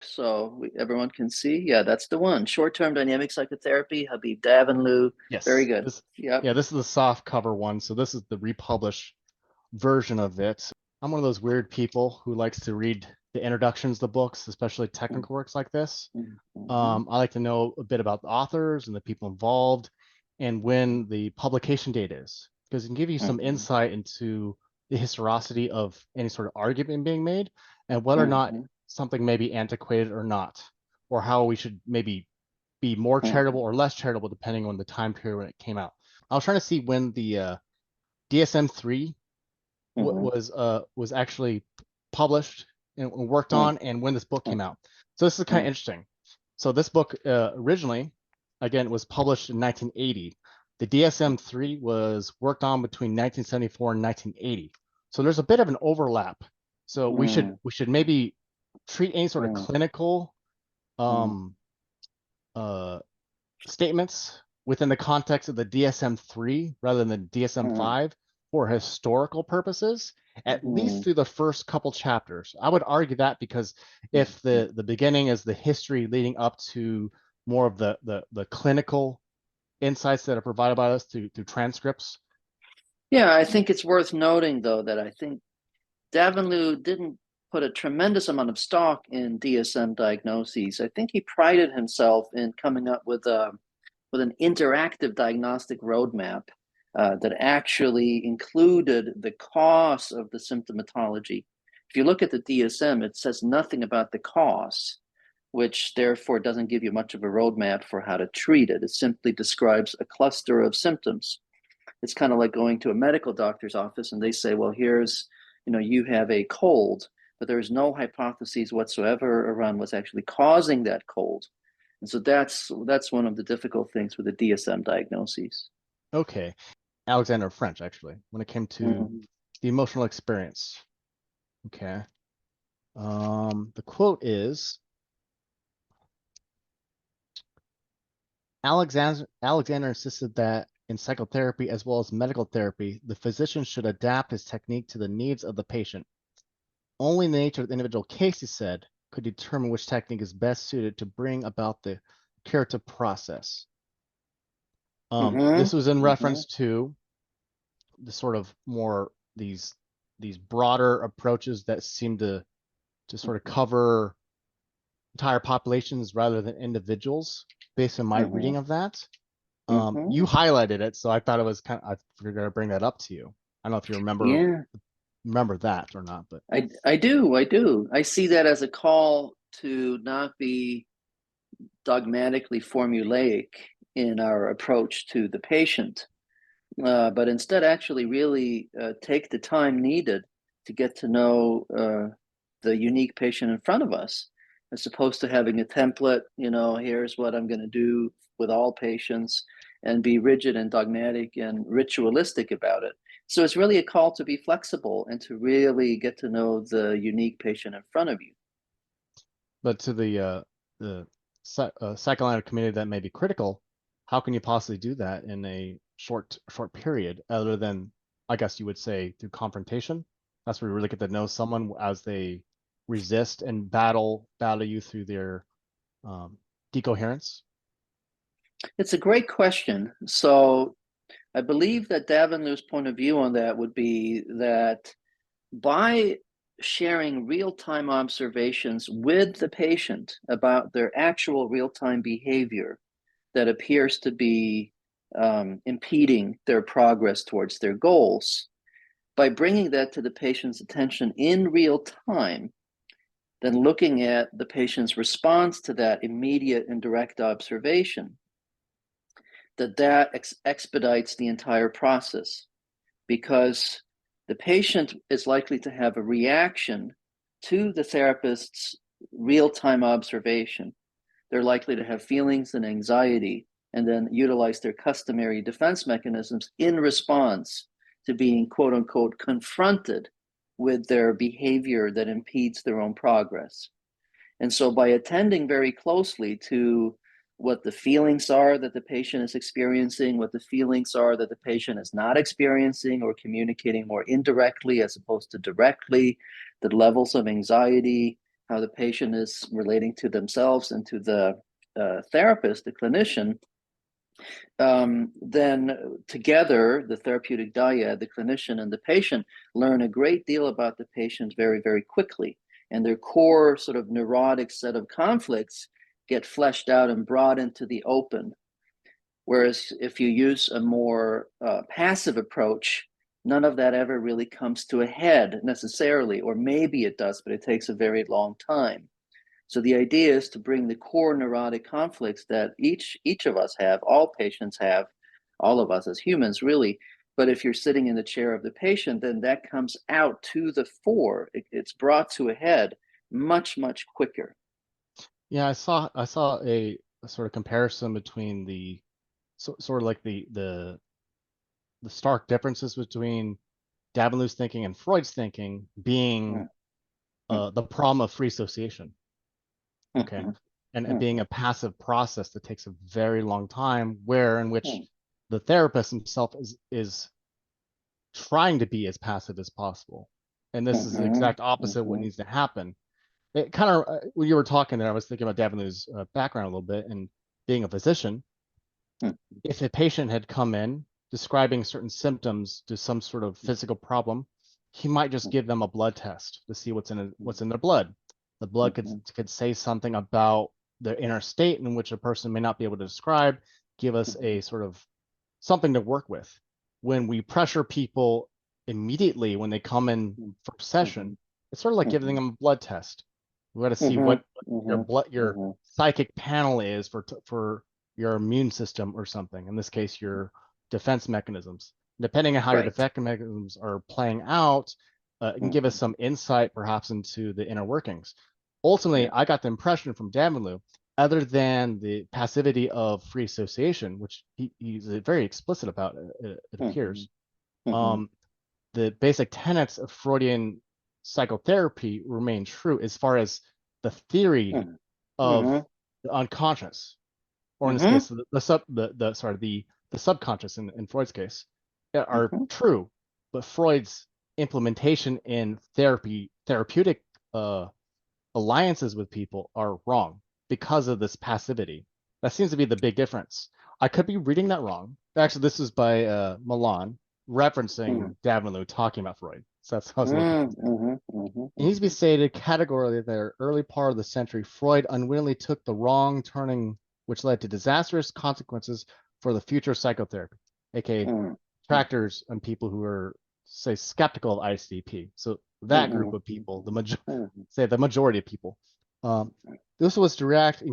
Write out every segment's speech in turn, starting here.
so everyone can see. Yeah, that's the one. Short-term dynamic psychotherapy, Habib Davanloo. Very Yes. good. This, Yep. yeah, this is the soft cover one. So this is the republished version of it. I'm one of those weird people who likes to read the introductions to books, especially technical works like this. Mhm. I like to know a bit about the authors and the people involved and when the publication date is, because it can give you some Mhm. insight into the historicity of any sort of argument being made and whether or not Mhm. something may be antiquated or not, or how we should maybe be more charitable Mhm. or less charitable depending on the time period when it came out. I was trying to see when the DSM-3 Mhm. was actually published and worked Mhm. on, and when this book came out. So this is kind of Mhm. interesting. So this book originally, again, was published in 1980. The DSM-3 was worked on between 1974 and 1980. So there's a bit of an overlap. So we should Mhm. we should maybe treat any sort of Mhm. clinical Mhm. um, uh, statements within the context of the DSM-3 rather than the DSM-5 for historical purposes, at least Mhm. through the first couple chapters. I would argue that because if Mhm. the beginning is the history leading up to more of the clinical insights that are provided by us through transcripts. Yeah, I think it's worth noting though that I think Davanloo didn't put a tremendous amount of stock in DSM diagnoses. I think he prided himself in coming up with an interactive diagnostic roadmap that actually included the cause of the symptomatology. If you look at the DSM, it says nothing about the cause, which therefore doesn't give you much of a roadmap for how to treat it. It simply describes a cluster of symptoms. It's kind of like going to a medical doctor's office and they say, well, here's, you have a cold, but there's no hypotheses whatsoever around what's actually causing that cold. And so that's one of the difficult things with the DSM diagnoses. Okay, Alexander French, actually, when it came to Mm-hmm. the emotional experience. Okay. The quote is Alexander insisted that in psychotherapy as well as medical therapy, the physician should adapt his technique to the needs of the patient. Only the nature of the individual case, he said, could determine which technique is best suited to bring about the curative process. Mm-hmm. This was in Mm-hmm. reference to the sort of more these broader approaches that seem to sort of cover entire populations rather than individuals, based on my Mm-hmm. reading of that. Mm-hmm. You highlighted it, so I thought it was I figured I'd bring that up to you. I don't know if you Yeah, remember that or not, but I do. I see that as a call to not be dogmatically formulaic in our approach to the patient, but instead actually really take the time needed to get to know the unique patient in front of us, as opposed to having a template, here's what I'm going to do with all patients, and be rigid and dogmatic and ritualistic about it. So it's really a call to be flexible and to really get to know the unique patient in front of you. to the psychoanalytic community that may be critical, how can you possibly do that in a short period, other than I guess you would say through confrontation? That's where you really get to know someone as they resist and battle you through their um, decoherence. It's a great question. So I believe that Davinlew's point of view on that would be that by sharing real-time observations with the patient about their actual real-time behavior that appears to be impeding their progress towards their goals, by bringing that to the patient's attention in real time, then looking at the patient's response to that immediate and direct observation, that expedites the entire process, because the patient is likely to have a reaction to the therapist's real time observation. They're likely to have feelings and anxiety and then utilize their customary defense mechanisms in response to being, quote unquote, confronted with their behavior that impedes their own progress. And so, by attending very closely to what the feelings are that the patient is experiencing, what the feelings are that the patient is not experiencing or communicating more indirectly as opposed to directly, the levels of anxiety, how the patient is relating to themselves and to the therapist, the clinician, then together, the therapeutic dyad, the clinician and the patient, learn a great deal about the patient very, very quickly. And their core sort of neurotic set of conflicts get fleshed out and brought into the open. Whereas if you use a more passive approach, none of that ever really comes to a head necessarily, or maybe it does, but it takes a very long time. So the idea is to bring the core neurotic conflicts that each of us have, all patients have, all of us as humans really. But if you're sitting in the chair of the patient, then that comes out to the fore. It's brought to a head much, much quicker. Yeah, I saw a sort of comparison between the sort of like the stark differences between Davanloo's thinking and Freud's thinking being the problem of free association. Okay. And being a passive process that takes a very long time, where in which the therapist himself is trying to be as passive as possible. And this is the exact opposite of what needs to happen. It kind of, when you were talking there, I was thinking about Davanloo's background a little bit, and being a physician. If a patient had come in describing certain symptoms to some sort of physical problem, he might just give them a blood test to see what's in their blood. The blood could say something about the inner state in which a person may not be able to describe, give us a sort of something to work with. When we pressure people immediately when they come in for a session, it's sort of like giving them a blood test. We got to see what your psychic panel is for your immune system or something. In this case, your defense mechanisms. Depending on how your defense mechanisms are playing out, it can give us some insight perhaps into the inner workings. Ultimately, I got the impression from Davanloo, other than the passivity of free association, which he's very explicit about, it appears, the basic tenets of Freudian psychotherapy remain true as far as the theory of the unconscious, or in this case, the subconscious in Freud's case, are true, but Freud's implementation in therapeutic alliances with people are wrong because of this passivity. That seems to be the big difference. I could be reading that wrong. Actually, this is by Milan, referencing Davanloo talking about Freud. So that's how I was looking. It needs to be stated categorically that in the early part of the century, Freud unwittingly took the wrong turning, which led to disastrous consequences for the future of psychotherapy, aka detractors and people who are, say, skeptical of ICP. So that group of people, the majority of people, this was to react to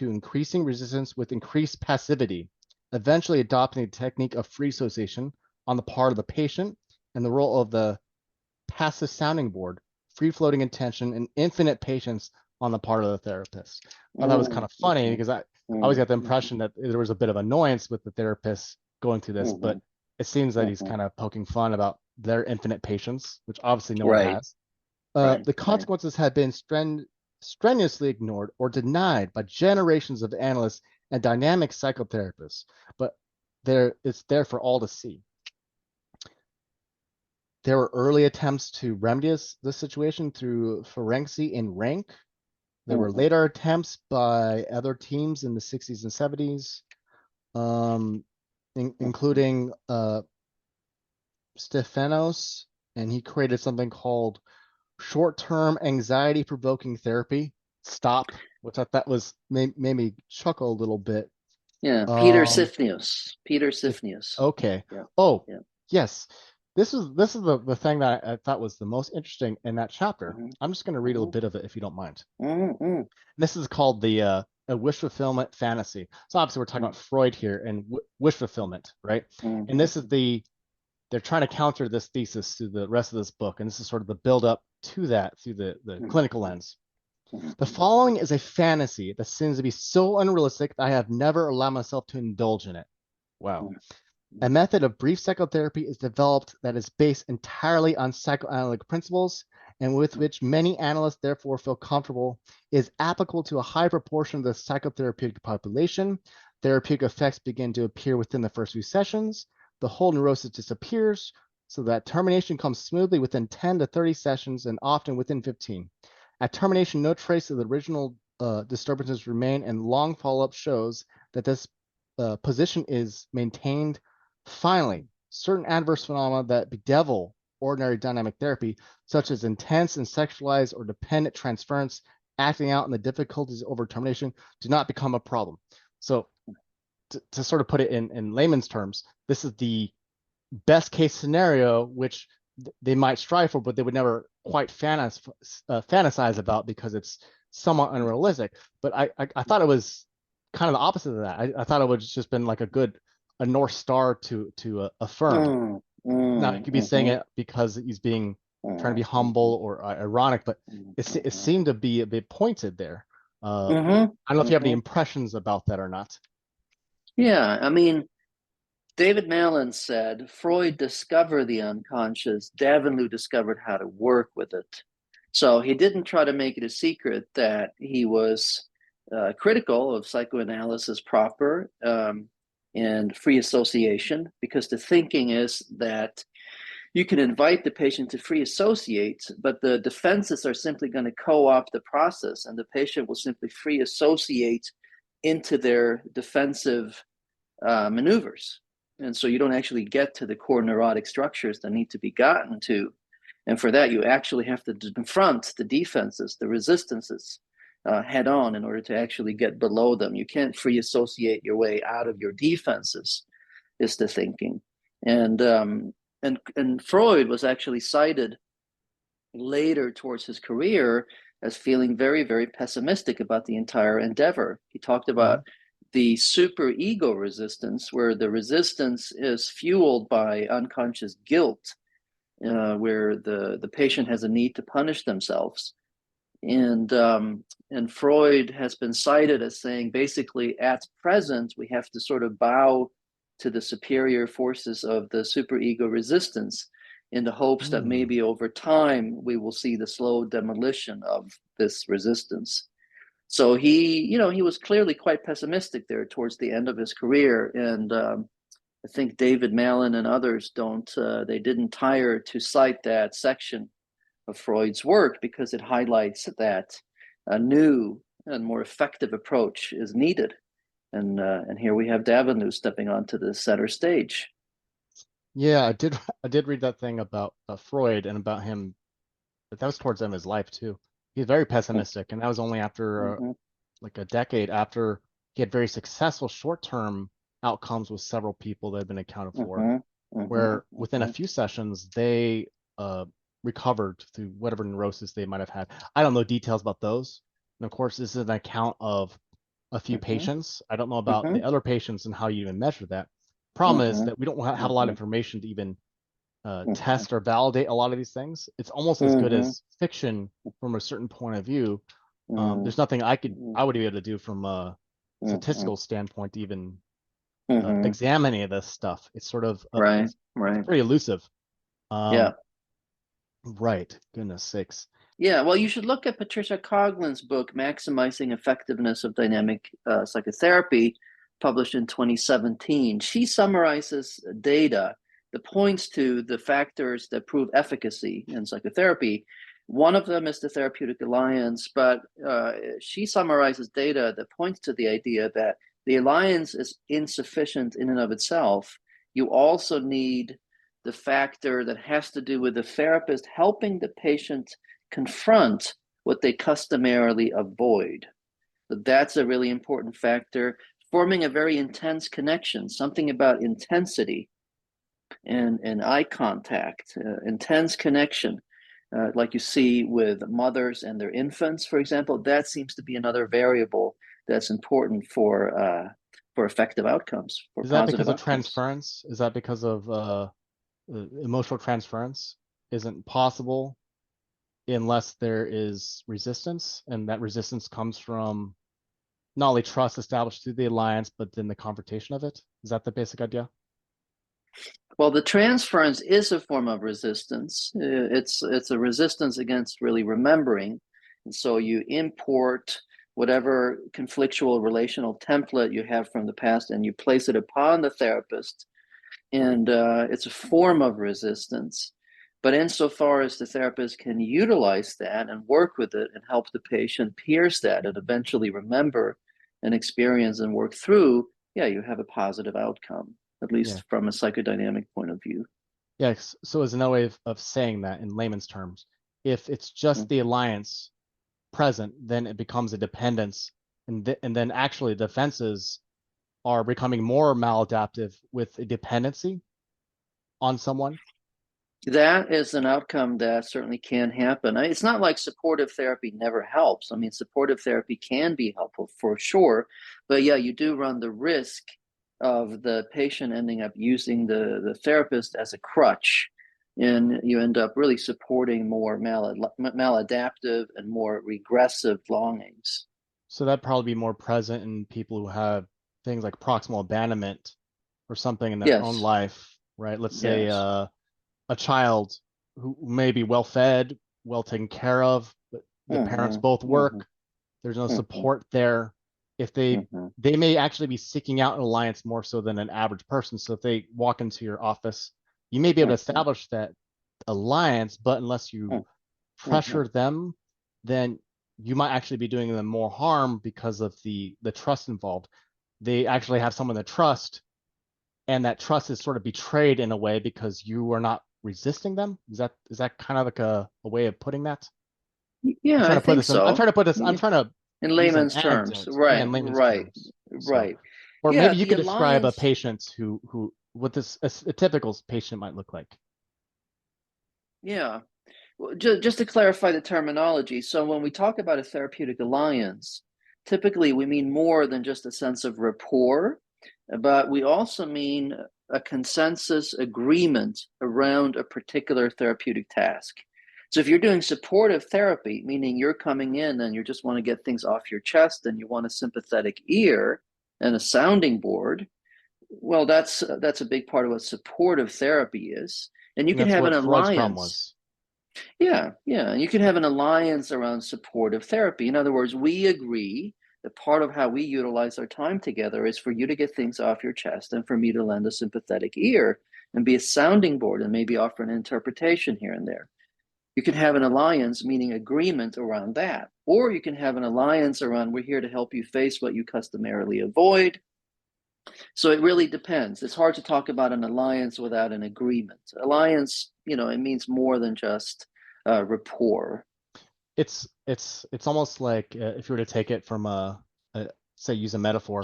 increasing resistance with increased passivity, eventually adopting the technique of free association on the part of the patient and the role of the passive sounding board, free-floating attention, and infinite patience on the part of the therapist. I thought that was kind of funny because I always got the impression that there was a bit of annoyance with the therapist going through this, but it seems that he's kind of poking fun about their infinite patience, which obviously no one has. The consequences had been strenuously ignored or denied by generations of analysts and dynamic psychotherapists, but it's there for all to see. There were early attempts to remedy this situation through Ferenczi and Rank. There were later attempts by other teams in the 60s and 70s, including Stefanos, and he created something called short-term anxiety-provoking therapy, STOP, which I thought made me chuckle a little bit. Yeah, Peter Sifnius. Okay. Yes. This is the thing that I thought was the most interesting in that chapter. I'm just going to read a little bit of it if you don't mind. This is called the a wish fulfillment fantasy. So obviously we're talking about Freud here and wish fulfillment, right? And this is they're trying to counter this thesis through the rest of this book, and this is sort of the build up to that through the clinical lens. The following is a fantasy that seems to be so unrealistic that I have never allowed myself to indulge in it. Wow. A method of brief psychotherapy is developed that is based entirely on psychoanalytic principles and with which many analysts therefore feel comfortable, is applicable to a high proportion of the psychotherapeutic population. Therapeutic effects begin to appear within the first few sessions. The whole neurosis disappears. so that termination comes smoothly within 10 to 30 sessions and often within 15. At termination, no trace of the original disturbances remain, and long follow-up shows that this position is maintained. Finally, certain adverse phenomena that bedevil ordinary dynamic therapy, such as intense and sexualized or dependent transference, acting out, and the difficulties over termination, do not become a problem. So to sort of put it in layman's terms, this is the best case scenario, which they might strive for, but they would never quite fantasize about because it's somewhat unrealistic. But I thought it was kind of the opposite of that. I thought it would just been like a North Star to affirm. Now you could be saying it because he's being trying to be humble or ironic, but it seemed to be a bit pointed there. I don't know if you have any impressions about that or not. Yeah, I mean, David Malin said Freud discovered the unconscious, Davanloo discovered how to work with it. So he didn't try to make it a secret that he was critical of psychoanalysis proper and free association, because the thinking is that you can invite the patient to free associate, but the defenses are simply going to co-opt the process, and the patient will simply free associate into their defensive maneuvers. And so you don't actually get to the core neurotic structures that need to be gotten to. And for that, you actually have to confront the defenses, the resistances head on in order to actually get below them. You can't free associate your way out of your defenses, is the thinking. And Freud was actually cited later towards his career as feeling very, very pessimistic about the entire endeavor. He talked about the superego resistance, where the resistance is fueled by unconscious guilt, where the patient has a need to punish themselves. And Freud has been cited as saying, basically, at present, we have to sort of bow to the superior forces of the superego resistance in the hopes that maybe over time we will see the slow demolition of this resistance. So he was clearly quite pessimistic there towards the end of his career. And I think David Malin and others they didn't tire to cite that section of Freud's work because it highlights that a new and more effective approach is needed. And here we have Davanloo stepping onto the center stage. Yeah, I did read that thing about Freud and about him, but that was towards the end of his life too. He's very pessimistic, and that was only after like a decade after he had very successful short-term outcomes with several people that had been accounted for, where within a few sessions they recovered through whatever neurosis they might have had. I don't know details about those. And of course, this is an account of a few patients. I don't know about the other patients and how you even measure that. Problem is that we don't have a lot of information to even test or validate a lot of these things. It's almost as good as fiction from a certain point of view. There's nothing I would be able to do from a statistical standpoint to even examine any of this stuff. It's sort of right. it's pretty elusive. Yeah. Right. Goodness sakes. Yeah, well, you should look at Patricia Coughlin's book, Maximizing Effectiveness of Dynamic Psychotherapy, published in 2017. She summarizes data that points to the factors that prove efficacy in psychotherapy. One of them is the Therapeutic Alliance, but she summarizes data that points to the idea that the alliance is insufficient in and of itself. You also need the factor that has to do with the therapist helping the patient confront what they customarily avoid. But that's a really important factor, forming a very intense connection, something about intensity and eye contact, intense connection, like you see with mothers and their infants, for example. That seems to be another variable that's important for effective outcomes, for Is that positive because of outcomes. transference? Is that because of emotional transference isn't possible unless there is resistance, and that resistance comes from not only trust established through the alliance, but then the confrontation of it? Is that the basic idea? Well, the transference is a form of resistance. It's a resistance against really remembering. And so you import whatever conflictual relational template you have from the past and you place it upon the therapist. and it's a form of resistance. But insofar as the therapist can utilize that and work with it and help the patient pierce that and eventually remember and experience and work through, yeah, you have a positive outcome, at Yeah. least from a psychodynamic point of view. Yes. So as another way of saying that in layman's terms, if it's just the alliance present, then it becomes a dependence, and then actually defenses are becoming more maladaptive with a dependency on someone. That is an outcome that certainly can happen. It's not like supportive therapy never helps. I mean, supportive therapy can be helpful for sure, but yeah, you do run the risk of the patient ending up using the therapist as a crutch, and you end up really supporting more maladaptive and more regressive longings. So that'd probably be more present in people who have things like proximal abandonment or something in their own Yes, life, right? Let's say yes. a child who may be well fed, well taken care of, but the parents Mm-hmm, both mm-hmm, work. There's no mm-hmm, support there. If mm-hmm, they may actually be seeking out an alliance more so than an average person. So if they walk into your office, you may be able to mm-hmm, establish that alliance, but unless you mm-hmm, pressure them, then you might actually be doing them more harm because of the trust involved. They actually have someone to trust, and that trust is sort of betrayed in a way because you are not resisting them. Is that kind of like a way of putting that? I'm Yeah, trying I to put think this in. I'm so. trying to put this. I'm Yeah. trying to In use an layman's terms, anecdote. Yeah, right, in layman's right, terms. So, right. or Yeah, maybe you the could describe a alliance. patient who what this a typical patient might look like. Yeah. Well, just to clarify the terminology, so when we talk about a therapeutic alliance, typically we mean more than just a sense of rapport, but we also mean a consensus agreement around a particular therapeutic task. So if you're doing supportive therapy, meaning you're coming in and you just want to get things off your chest and you want a sympathetic ear and a sounding board, well, that's a big part of what supportive therapy is. And you And can that's have an what Freud's problem alliance. was. Yeah, yeah. And you can have an alliance around supportive therapy. In other words, we agree that part of how we utilize our time together is for you to get things off your chest and for me to lend a sympathetic ear and be a sounding board and maybe offer an interpretation here and there. You can have an alliance, meaning agreement around that. Or you can have an alliance around we're here to help you face what you customarily avoid. So it really depends. It's hard to talk about an alliance without an agreement. Alliance, it means more than just rapport. It's almost like if you were to take it from a say use a metaphor,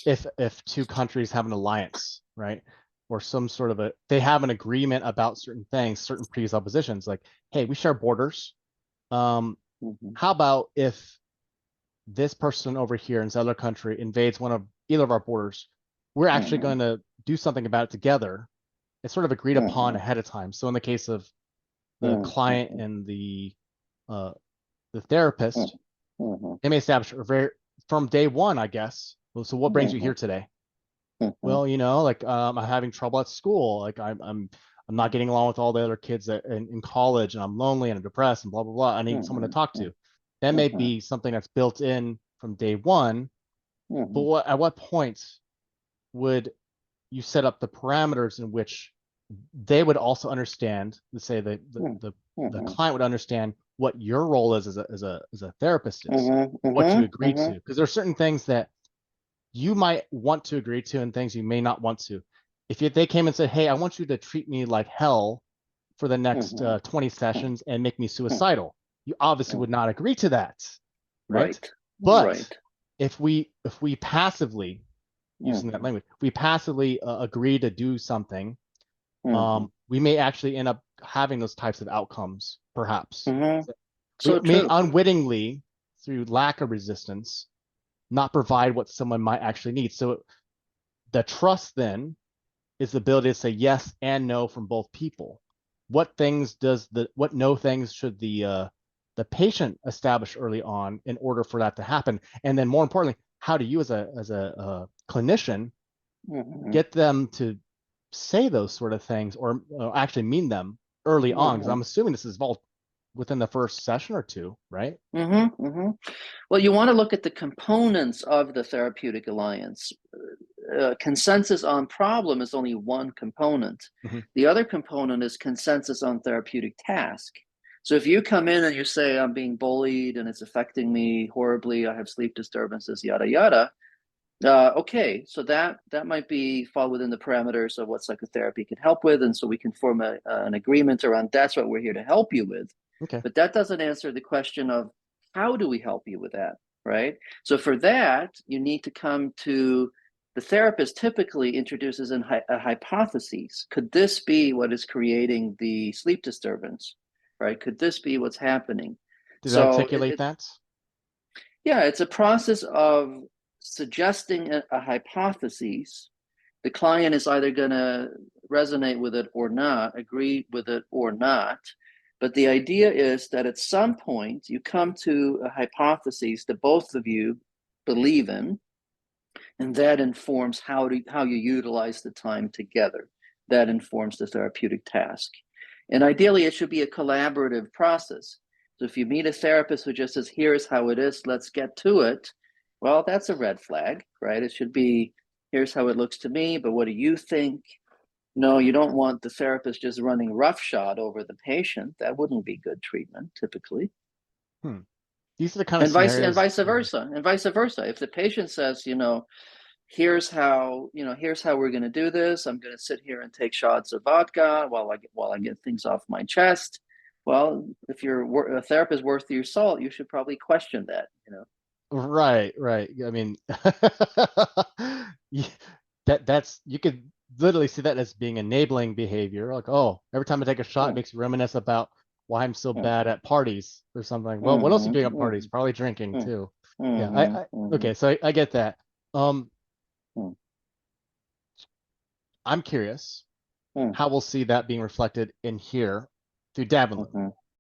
if two countries have an alliance, right? Or some sort of they have an agreement about certain things, certain presuppositions, like, hey, we share borders. Um, Mhm, how about if this person over here in this other country invades one of either of our borders? We're actually mhm, going to do something about it together. It's sort of agreed upon mhm, ahead of time. So in the case of the mhm, client mhm, and uh, the mhm, therapist, mhm, they may establish a very from day one, I guess. Well, so what brings you mhm, here today? mhm, Well, like I'm having trouble at school. Like I'm not getting along with all the other kids in college, and I'm lonely and I'm depressed and blah blah blah. I need someone to mhm, talk to. That may mhm, be something that's built in from day one. But mhm, at what point would you set up the parameters in which they would also understand? Let's say mhm, the mhm, client would understand what your role is as a therapist is, mhm, what you mhm, agree to, mhm, because there are certain things that you might want to agree to and things you may not want to. If they came and said, "Hey, I want you to treat me like hell for the next mhm, 20 mhm, sessions and make me mhm, suicidal," you obviously would mhm. not agree to that, right? Right, But right. if we passively, using that Mhm, language, we passively agree to do something, mhm, we may actually end up having those types of outcomes, perhaps. mhm. We So may true. unwittingly, through lack of resistance, not provide what someone might actually need. So the trust then is the ability to say yes and no from both people. What no things should the patient establish early on in order for that to happen? And then more importantly, how do you as a clinician Mhm, get them to say those sort of things or actually mean them early on? Because mhm, I'm assuming this is all within the first session or two, right? mhm, mhm. Well, you want to look at the components of the therapeutic alliance. consensus on problem is only one component. Mhm. The other component is consensus on therapeutic task. So if you come in and you say, I'm being bullied and it's affecting me horribly, I have sleep disturbances, yada, yada. Okay, so that might be fall within the parameters of what psychotherapy can help with. And so we can form an agreement around that's what we're here to help you with. Okay. But that doesn't answer the question of how do we help you with that, right? So for that, you need to come to the therapist typically introduces a hypothesis. Could this be what is creating the sleep disturbance, right? Could this be what's happening? Did I So articulate that? yeah, it's a process of suggesting a hypothesis. The client is either going to resonate with it or not, agree with it or not. But the idea is that at some point you come to a hypothesis that both of you believe in, and that informs how you utilize the time together. That informs the therapeutic task. And ideally, it should be a collaborative process. So if you meet a therapist who just says, here's how it is, let's get to it, well, that's a red flag, right? It should be, here's how it looks to me, but what do you think? No, you don't want the therapist just running roughshod over the patient. That wouldn't be good treatment, typically. Hmm. These are the kind of And vice and scenarios. vice versa. And vice versa. If the patient says, here's how we're going to do this, I'm going to sit here and take shots of vodka while I get things off my chest, well, if you're a therapist worth your salt, you should probably question that. Right, right. I mean, that's you could literally see that as being enabling behavior. Like, oh, every time I take a shot, it Hmm, makes me reminisce about why I'm so hmm, bad at parties or something. Well, what else are you hmm, doing at hmm, parties? Probably drinking hmm, too. Yeah, hmm, hmm, okay, so I get that. Um, hmm, I'm curious hmm, how we'll see that being reflected in here through Davanloo. hmm.